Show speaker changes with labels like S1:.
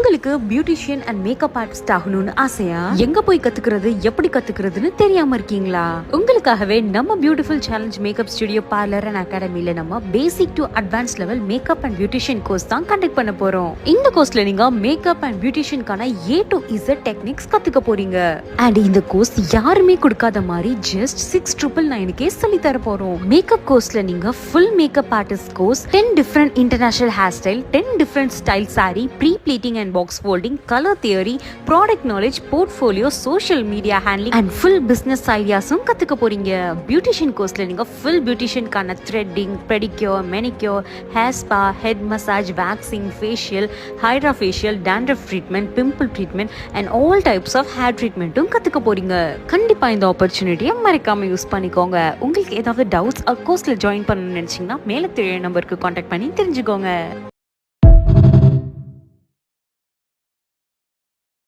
S1: உங்களுக்கு beautician and makeup artist ஆகணும்னு ஆசையா? எங்க போய் கத்துக்கிறது, எப்படி கத்துக்கிறதுன்னு தெரியாம இருக்கீங்களா? உங்களுக்காகவே நம்ம beautiful challenge makeup studio parlour and அகாடமில நம்ம basic to advance level makeup and beautician course தான் கண்டக்ட் பண்ண போறோம். இந்த கோர்ஸ்ல நீங்க மேக்கப் அண்ட் பியூட்டிஷியனுக்கான A to Z டெக்னிக்ஸ் கத்துக்க போறீங்க. அண்ட் இந்த கோர்ஸ் யாருமே கொடுக்காத மாதிரி ஜஸ்ட் 6,999 சொல்லி தர போறோம். மேக்கப் கோர்ஸ்ல நீங்க full makeup artist course, 10 different international hair style, 10 different style sari, pre pleating and box folding, color theory, product knowledge, portfolio, social media handling and full business ideasum கத்துக்க போறீங்க. பியூட்டிஷியன் கோர்ஸ்ல நீங்க full beautician கான threading, pedicure, manicure, hair spa, head massage, waxing, facial, hydra facial, dandruff treatment, pimple treatment and all types of hair treatmentum கத்துக்க போறீங்க. கண்டிப்பா இந்த ஆப்பர்ச்சுனிட்டியை மறக்காம யூஸ் பண்ணிக்கோங்க. உங்களுக்கு ஏதாவது டவுட்ஸ் கோர்ஸ்ல ஜாயின் பண்ணணும்னு நினைச்சீங்கன்னா மேல தெரிய நம்பருக்கு கான்டாக்ட் பண்ணி தெரிஞ்சுக்கோங்க.